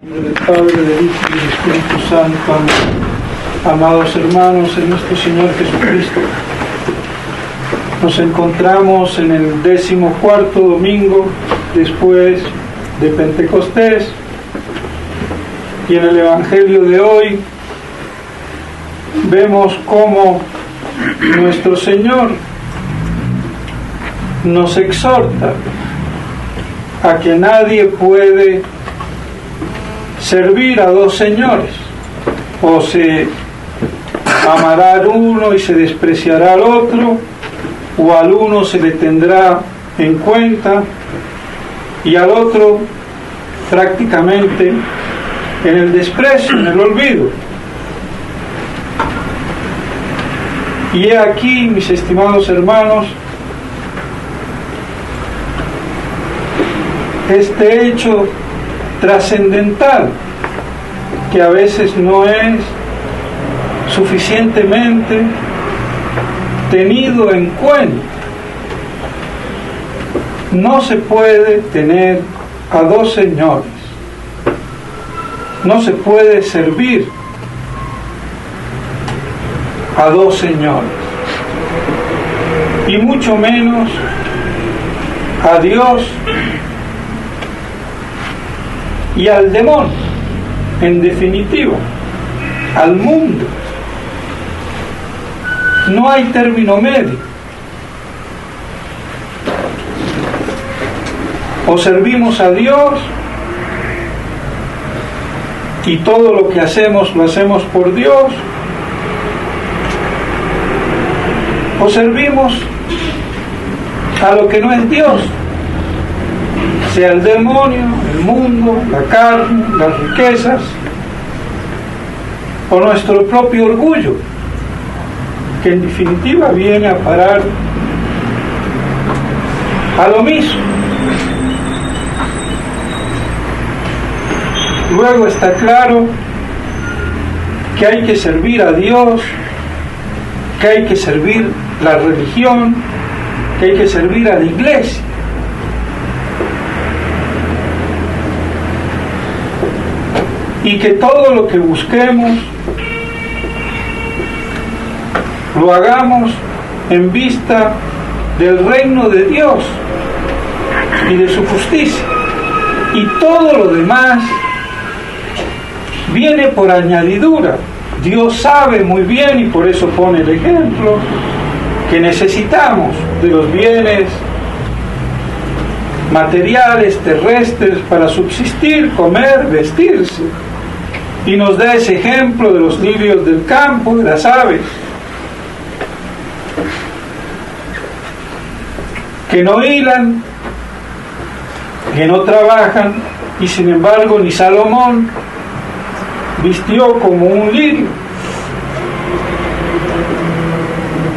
Del Padre, del Hijo y del Espíritu Santo. Amén. Amados hermanos en nuestro Señor Jesucristo, nos encontramos en el 14º domingo después de Pentecostés, y en el Evangelio de hoy vemos cómo nuestro Señor nos exhorta a que nadie puede servir a dos señores, o se amará al uno y se despreciará al otro, o al uno se le tendrá en cuenta y al otro prácticamente en el desprecio, en el olvido. Y he aquí, mis estimados hermanos, este hecho trascendental que a veces no es suficientemente tenido en cuenta. No se puede tener a dos señores, no se puede servir a dos señores, y mucho menos a Dios y al demonio, en definitiva, al mundo. No hay término medio. O servimos a Dios y todo lo que hacemos lo hacemos por Dios, o servimos a lo que no es Dios, sea el demonio, el mundo, la carne, las riquezas, o nuestro propio orgullo, que en definitiva viene a parar a lo mismo. Luego está claro que hay que servir a Dios, que hay que servir la religión, que hay que servir a la iglesia. Y que todo lo que busquemos lo hagamos en vista del reino de Dios y de su justicia. Y todo lo demás viene por añadidura. Dios sabe muy bien, y por eso pone el ejemplo, que necesitamos de los bienes materiales, terrestres, para subsistir, comer, vestirse. Y nos da ese ejemplo de los lirios del campo, de las aves, que no hilan, que no trabajan, y sin embargo ni Salomón vistió como un lirio.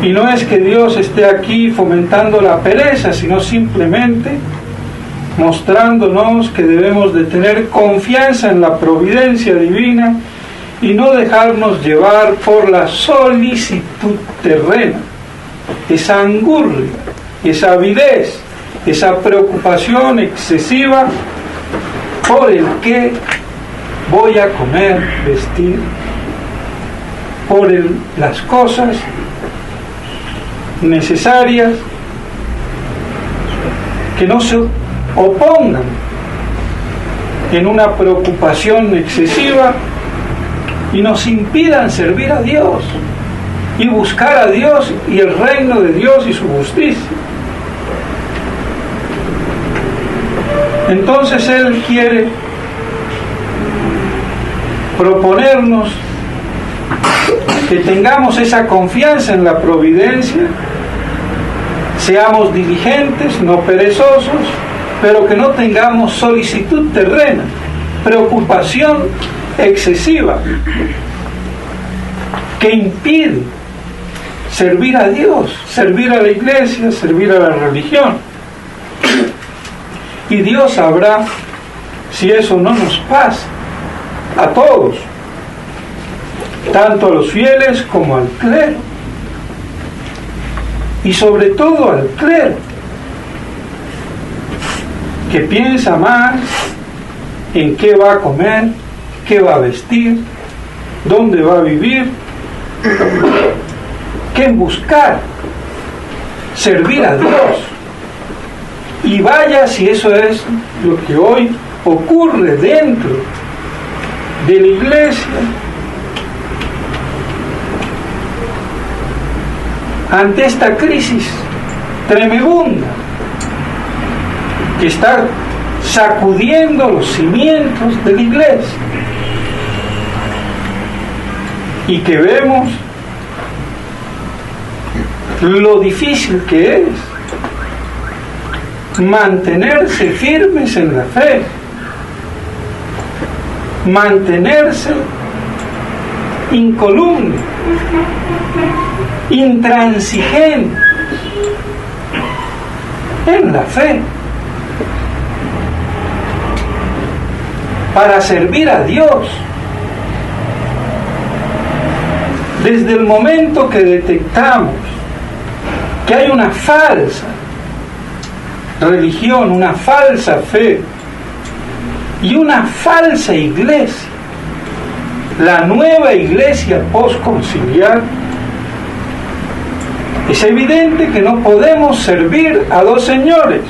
Y no es que Dios esté aquí fomentando la pereza, sino simplemente mostrándonos que debemos de tener confianza en la providencia divina y no dejarnos llevar por la solicitud terrena, esa angurria, esa avidez, esa preocupación excesiva por el que voy a comer, vestir, por las cosas necesarias que no se opongan en una preocupación excesiva y nos impidan servir a Dios y buscar a Dios y el reino de Dios y su justicia. Entonces Él quiere proponernos que tengamos esa confianza en la providencia, seamos diligentes, no perezosos, pero que no tengamos solicitud terrena, preocupación excesiva, que impide servir a Dios, servir a la iglesia, servir a la religión. Y Dios sabrá si eso no nos pasa a todos, tanto a los fieles como al clero, y sobre todo al clero, que piensa más en qué va a comer, qué va a vestir, dónde va a vivir, que en buscar servir a Dios. Y vaya si eso es lo que hoy ocurre dentro de la iglesia. Ante esta crisis tremenda que está sacudiendo los cimientos de la iglesia y que vemos lo difícil que es mantenerse firmes en la fe, mantenerse incolumes, intransigentes en la fe, para servir a Dios. Desde el momento que detectamos que hay una falsa religión, una falsa fe y una falsa iglesia, la nueva iglesia postconciliar, es evidente que no podemos servir a dos señores,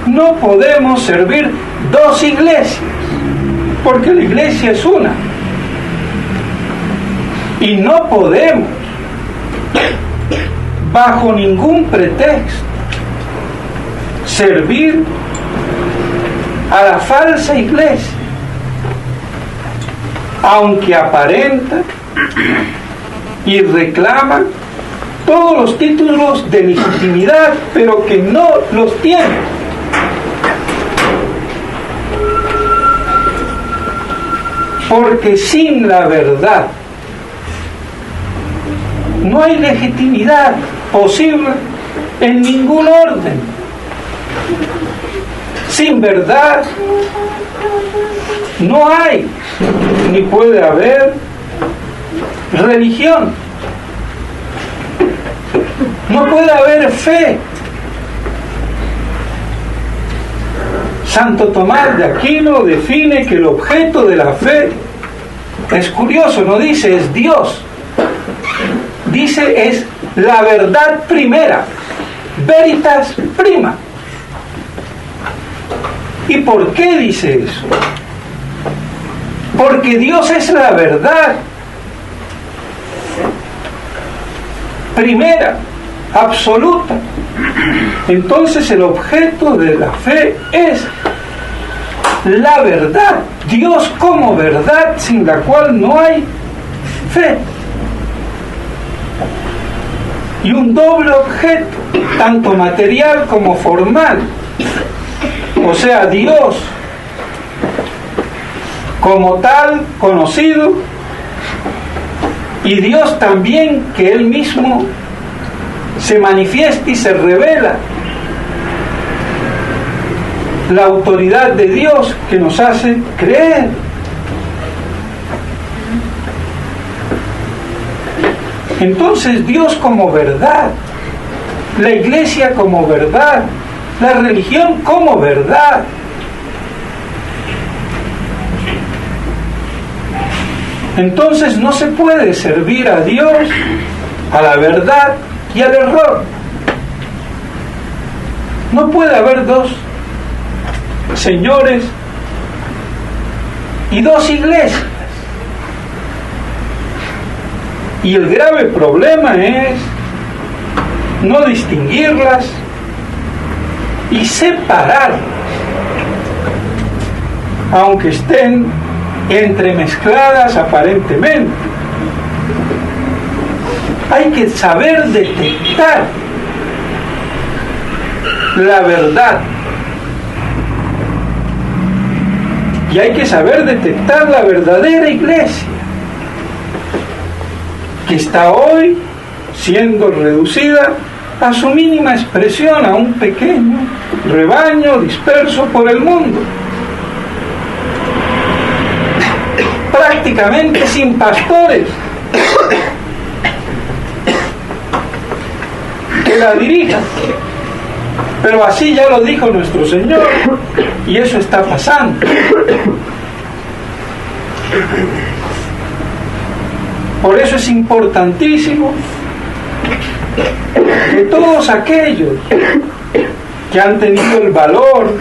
no podemos servir dos iglesias, porque la iglesia es una, y no podemos bajo ningún pretexto servir a la falsa iglesia, aunque aparenta y reclama todos los títulos de legitimidad, pero que no los tiene. Porque sin la verdad no hay legitimidad posible en ningún orden. Sin verdad no hay ni puede haber religión. No puede haber fe. Santo Tomás de Aquino define que el objeto de la fe, es curioso, no dice es Dios, dice es la verdad primera, veritas prima. ¿Y por qué dice eso? Porque Dios es la verdad primera, absoluta. Entonces el objeto de la fe es la verdad, Dios como verdad, sin la cual no hay fe. Y un doble objeto, tanto material como formal, o sea, Dios como tal conocido, y Dios también que Él mismo se manifiesta y se revela, la autoridad de Dios que nos hace creer. Entonces Dios como verdad, la iglesia como verdad, la religión como verdad. Entonces no se puede servir a Dios, a la verdad y al error. No puede haber dos señores y dos iglesias. Y el grave problema es no distinguirlas y separarlas, aunque estén entremezcladas aparentemente. Hay que saber detectar la verdad y hay que saber detectar la verdadera iglesia, que está hoy siendo reducida a su mínima expresión, a un pequeño rebaño disperso por el mundo, prácticamente sin pastores que la dirijan. Pero así ya lo dijo nuestro Señor, y eso está pasando. Por eso es importantísimo que todos aquellos que han tenido el valor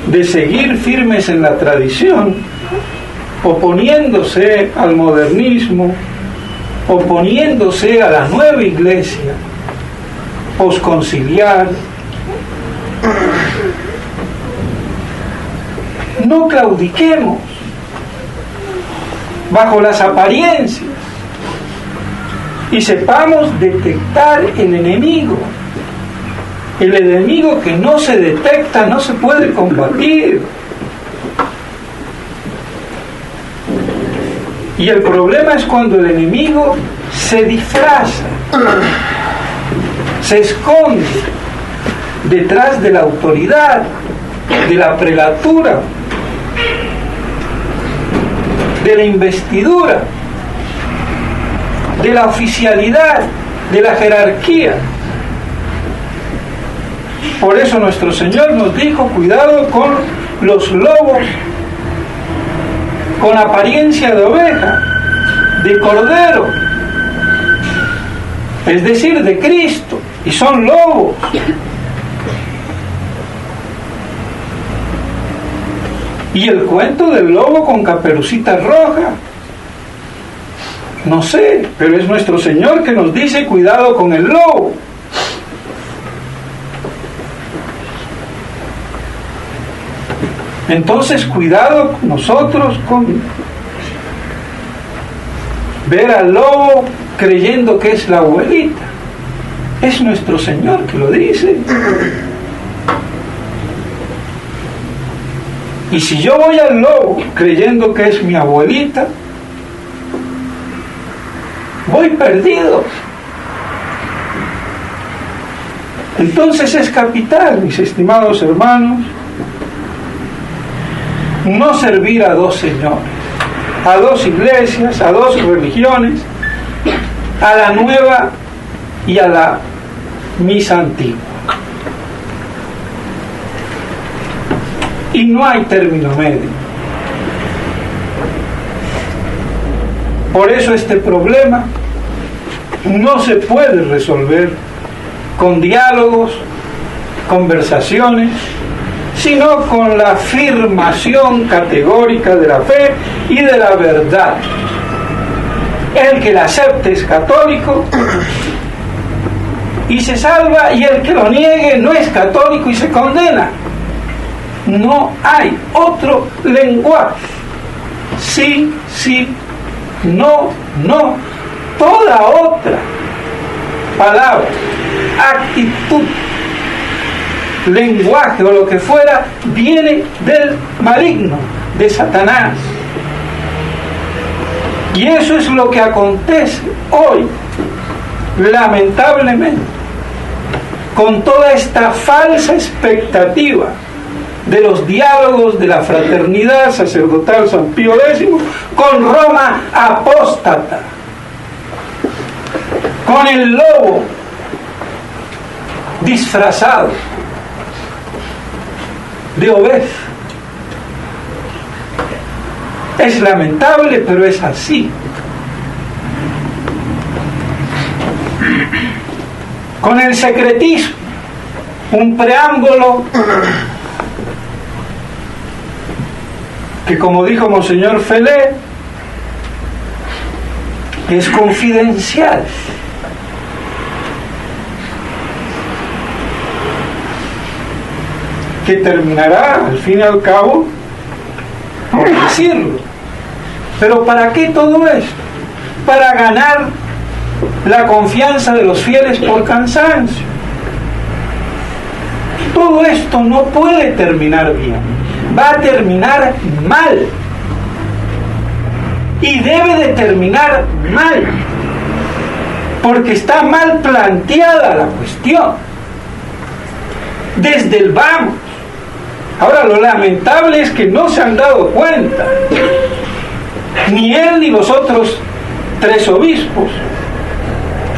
de seguir firmes en la tradición, oponiéndose al modernismo, oponiéndose a la nueva iglesia posconciliar, no claudiquemos bajo las apariencias y sepamos detectar el enemigo que no se detecta no se puede combatir. Y el problema es cuando el enemigo se disfraza, se esconde detrás de la autoridad, de la prelatura, de la investidura, de la oficialidad, de la jerarquía. Por eso nuestro Señor nos dijo: cuidado con los lobos con apariencia de oveja, de cordero, es decir, de Cristo, y son lobos. Y el cuento del lobo con Caperucita Roja, no sé, pero es nuestro Señor que nos dice: cuidado con el lobo. Entonces, cuidado nosotros con ver al lobo creyendo que es la abuelita. Es nuestro Señor que lo dice. Y si yo voy al lobo creyendo que es mi abuelita, voy perdido. Entonces es capital, mis estimados hermanos, no servir a dos señores, a dos iglesias, a dos religiones, a la nueva y a la misa antigua. Y no hay término medio. Por eso este problema no se puede resolver con diálogos, conversaciones, sino con la afirmación categórica de la fe y de la verdad. El que la acepte es católico y se salva, y el que lo niegue no es católico y se condena. No hay otro lenguaje. Sí, sí, no, no. Toda otra palabra, actitud, lenguaje o lo que fuera, viene del maligno, de Satanás. Y eso es lo que acontece hoy, lamentablemente, con toda esta falsa expectativa de los diálogos de la fraternidad sacerdotal San Pío X con Roma apóstata, con el lobo disfrazado de oveja. Es lamentable, pero es así. Con el secretismo, un preámbulo que, como dijo Monseñor Felé, es confidencial. Que terminará, al fin y al cabo, por decirlo. Pero ¿para qué todo esto? Para ganar la confianza de los fieles por cansancio. Todo esto no puede terminar bien. Va a terminar mal. Y debe de terminar mal. Porque está mal planteada la cuestión. Desde el vamos. Ahora, lo lamentable es que no se han dado cuenta, ni él ni los otros 3 obispos,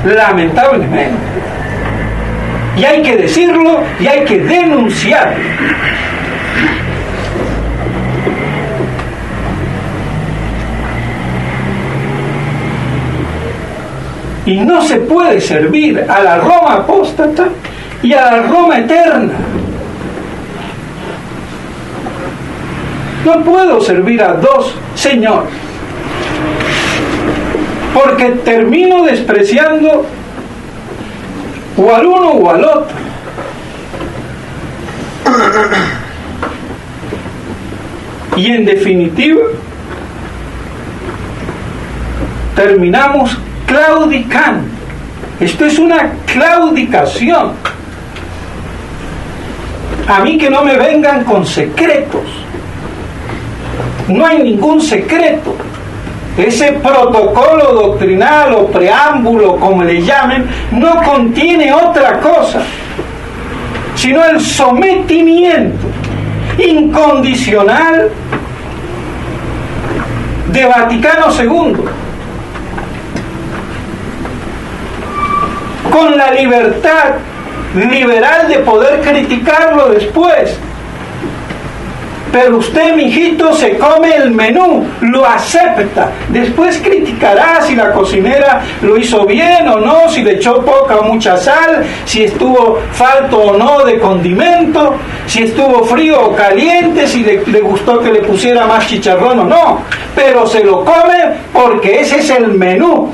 lamentablemente, Y hay que decirlo y hay que denunciarlo. Y no se puede servir a la Roma apóstata y a la Roma eterna. No puedo servir a dos señores, porque termino despreciando o al uno o al otro. Y en definitiva, terminamos claudicando. Esto es una claudicación. A mí que no me vengan con secretos. No hay ningún secreto. Ese protocolo doctrinal o preámbulo, como le llamen, no contiene otra cosa, sino el sometimiento incondicional de Vaticano II, con la libertad liberal de poder criticarlo después. Pero usted, mijito, se come el menú, lo acepta. Después criticará si la cocinera lo hizo bien o no, si le echó poca o mucha sal, si estuvo falto o no de condimento, si estuvo frío o caliente, si le gustó que le pusiera más chicharrón o no. Pero se lo come porque ese es el menú.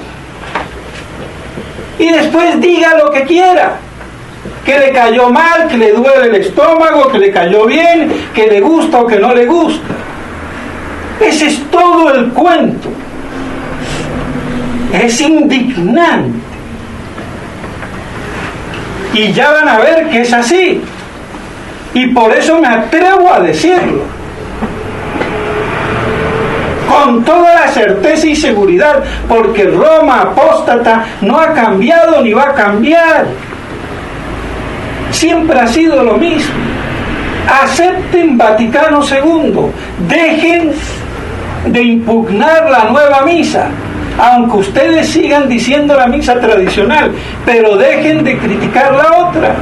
Y después diga lo que quiera. Que le cayó mal, que le duele el estómago, que le cayó bien, que le gusta o que no le gusta. Ese es todo el cuento. Es indignante. Y ya van a ver que es así. Y por eso me atrevo a decirlo. Con toda la certeza y seguridad, porque Roma apóstata no ha cambiado ni va a cambiar. Siempre ha sido lo mismo. Acepten Vaticano II, dejen de impugnar la nueva misa, aunque ustedes sigan diciendo la misa tradicional, pero dejen de criticar la otra.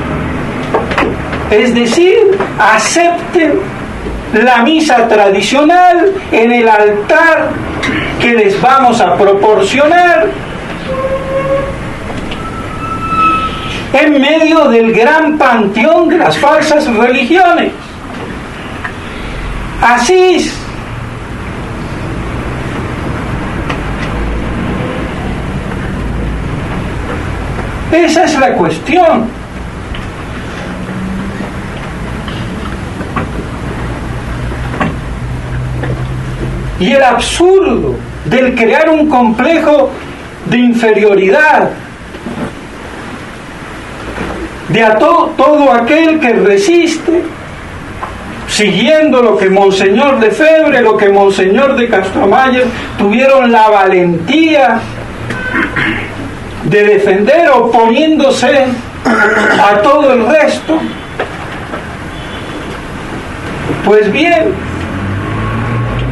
Es decir, acepten la misa tradicional en el altar que les vamos a proporcionar, en medio del gran panteón de las falsas religiones. Asís. Esa es la cuestión. Y el absurdo del crear un complejo de inferioridad de a todo aquel que resiste, siguiendo lo que Monseñor Lefebvre, lo que Monseñor de Castromayer tuvieron la valentía de defender, oponiéndose a todo el resto. Pues bien,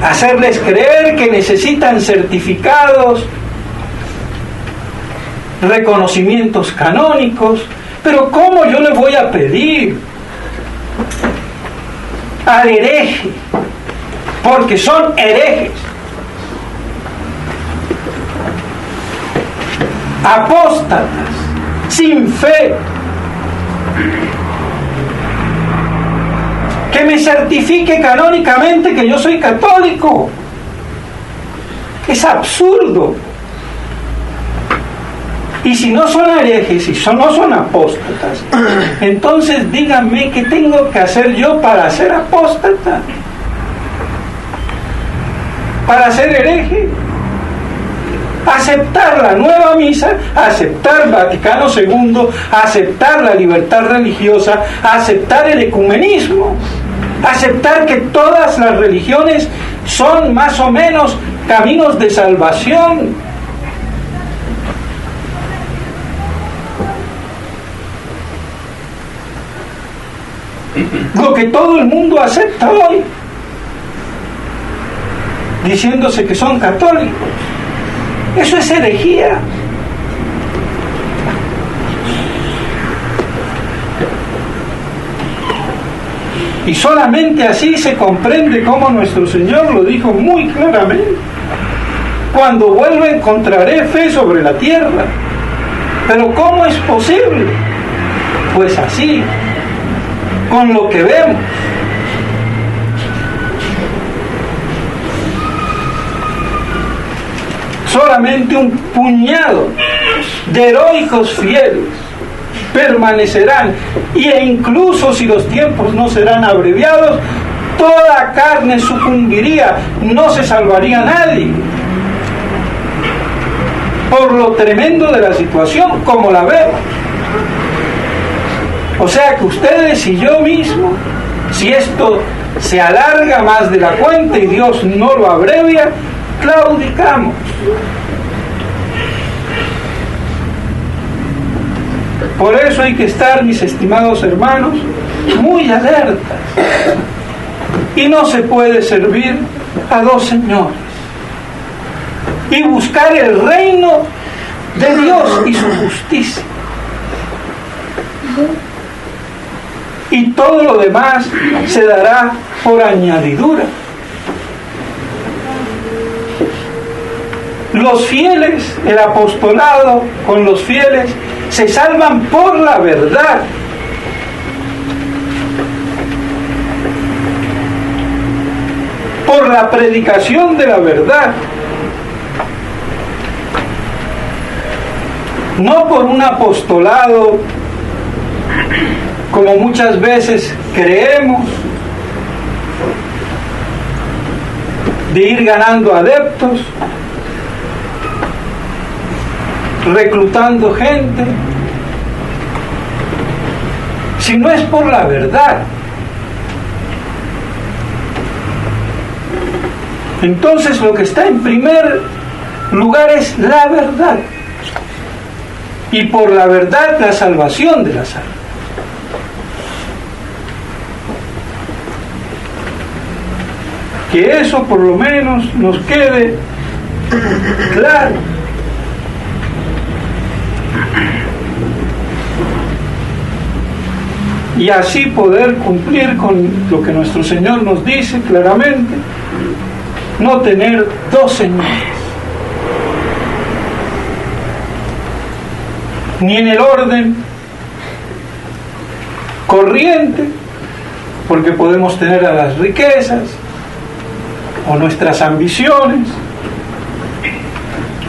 hacerles creer que necesitan certificados, reconocimientos canónicos. Pero ¿cómo yo le voy a pedir al hereje? Porque son herejes, apóstatas, sin fe, que me certifique canónicamente que yo soy católico. Es absurdo. Y si no son herejes, si no son apóstatas, entonces díganme qué tengo que hacer yo para ser apóstata, para ser hereje. Aceptar la nueva misa, aceptar Vaticano II, aceptar la libertad religiosa, aceptar el ecumenismo, aceptar que todas las religiones son más o menos caminos de salvación. Lo que todo el mundo acepta hoy, diciéndose que son católicos. Eso es herejía. Y solamente así se comprende cómo nuestro Señor lo dijo muy claramente. Cuando vuelva encontraré fe sobre la tierra. Pero ¿cómo es posible? Pues así, con lo que vemos. Solamente un puñado de heroicos fieles permanecerán, e incluso si los tiempos no serán abreviados, toda carne sucumbiría, no se salvaría nadie. Por lo tremendo de la situación, como la vemos. O sea que ustedes y yo mismo, si esto se alarga más de la cuenta y Dios no lo abrevia, claudicamos. Por eso hay que estar, mis estimados hermanos, muy alertas. Y no se puede servir a dos señores. Y buscar el reino de Dios y su justicia. Y todo lo demás se dará por añadidura. Los fieles, el apostolado con los fieles, se salvan por la verdad. Por la predicación de la verdad. No por un apostolado, como muchas veces creemos, de ir ganando adeptos, reclutando gente, sino es por la verdad. Entonces lo que está en primer lugar es la verdad, y por la verdad la salvación de las almas. Que eso por lo menos nos quede claro. Y así poder cumplir con lo que nuestro Señor nos dice claramente, no tener dos señores, ni en el orden corriente, porque podemos tener a las riquezas, o nuestras ambiciones,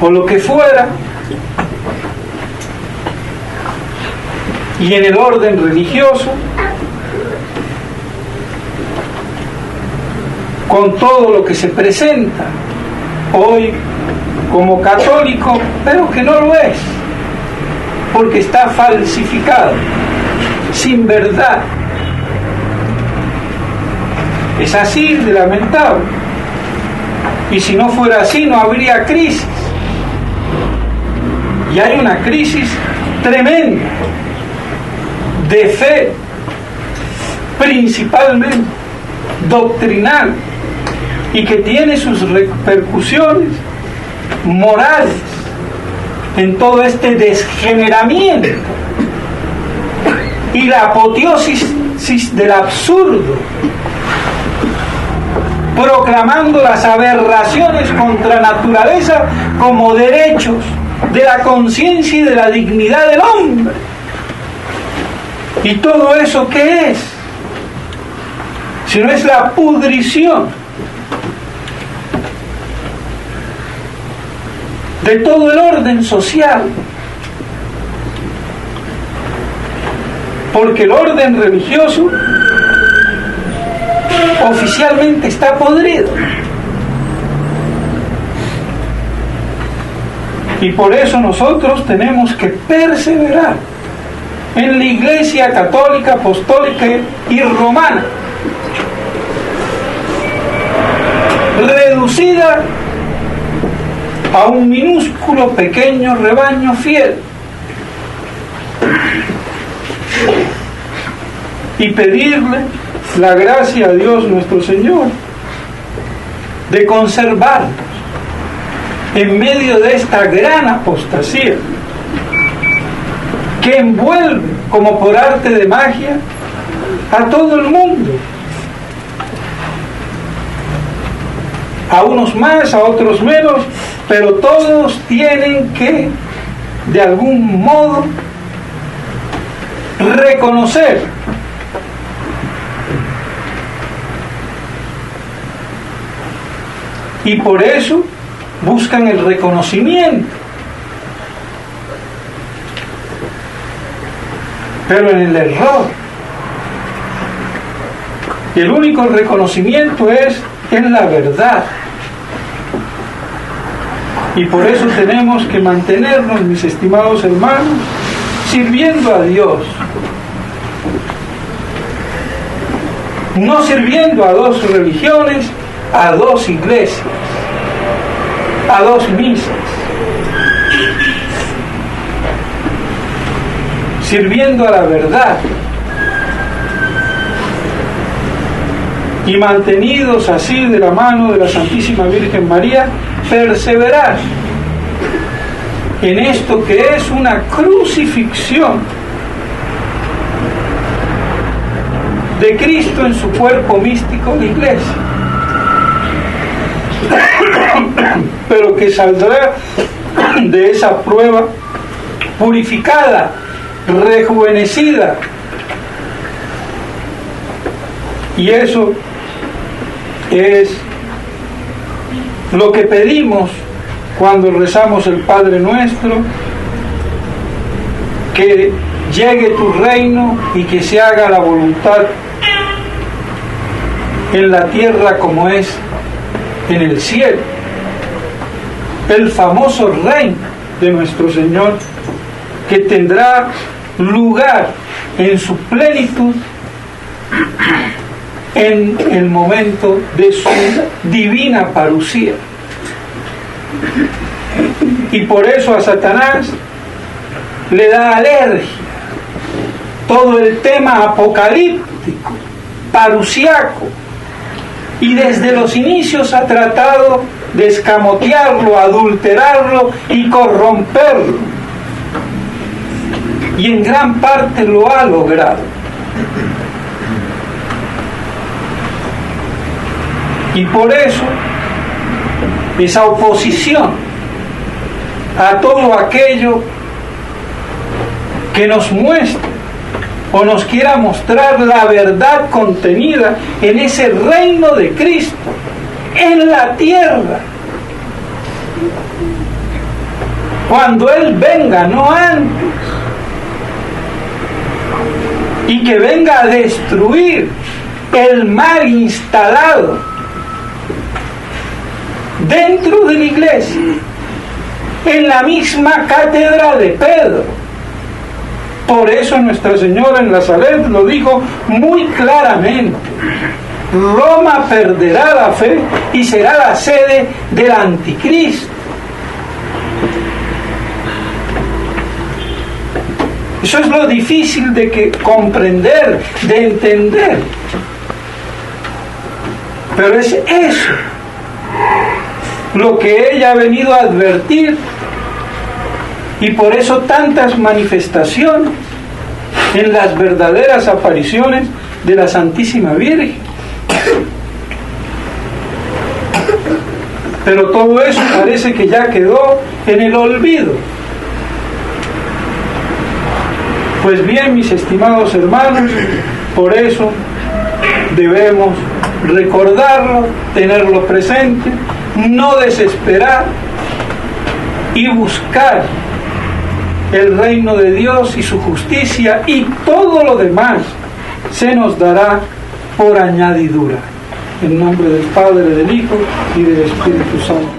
o lo que fuera, y en el orden religioso, con todo lo que se presenta hoy como católico, pero que no lo es, porque está falsificado, sin verdad. Es así de lamentable. Y si no fuera así, no habría crisis. Y hay una crisis tremenda de fe, principalmente doctrinal, y que tiene sus repercusiones morales en todo este desgeneramiento y la apoteosis del absurdo, proclamando las aberraciones contra naturaleza como derechos de la conciencia y de la dignidad del hombre. ¿Y todo eso qué es? Si no es la pudrición de todo el orden social. Porque el orden religioso oficialmente está podrido. Y por eso nosotros tenemos que perseverar en la Iglesia católica, apostólica y romana, reducida a un minúsculo pequeño rebaño fiel, y pedirle la gracia a Dios nuestro Señor de conservarnos en medio de esta gran apostasía que envuelve como por arte de magia a todo el mundo, a unos más, a otros menos, pero todos tienen que, de algún modo, reconocer y por eso buscan el reconocimiento. Pero en el error, el único reconocimiento es en la verdad. Y por eso tenemos que mantenernos, mis estimados hermanos, sirviendo a Dios. No sirviendo a dos religiones, a dos iglesias, a dos misas. Sirviendo a la verdad. Y mantenidos así de la mano de la Santísima Virgen María, perseverar en esto que es una crucifixión de Cristo en su cuerpo místico, la Iglesia, pero que saldrá de esa prueba purificada, rejuvenecida, y eso es lo que pedimos cuando rezamos el Padre Nuestro, que llegue tu reino y que se haga la voluntad en la tierra como es en el cielo. El famoso reino de nuestro Señor, que tendrá lugar en su plenitud en el momento de su divina parucía. Y por eso a Satanás le da alergia todo el tema apocalíptico, parusiaco, y desde los inicios ha tratado de escamotearlo, adulterarlo y corromperlo, y en gran parte lo ha logrado. Y por eso esa oposición a todo aquello que nos muestre o nos quiera mostrar la verdad contenida en ese reino de Cristo en la tierra, cuando Él venga, no antes, y que venga a destruir el mal instalado dentro de la iglesia, en la misma cátedra de Pedro. Por eso Nuestra Señora en la Salette lo dijo muy claramente: Roma perderá la fe y será la sede del anticristo. Eso es lo difícil de comprender, de entender. Pero es eso lo que ella ha venido a advertir, y por eso tantas manifestaciones en las verdaderas apariciones de la Santísima Virgen. Pero todo eso parece que ya quedó en el olvido. Pues bien, mis estimados hermanos, por eso debemos recordarlo, tenerlo presente, no desesperar y buscar el reino de Dios y su justicia, y todo lo demás se nos dará por añadidura. En nombre del Padre, del Hijo y del Espíritu Santo.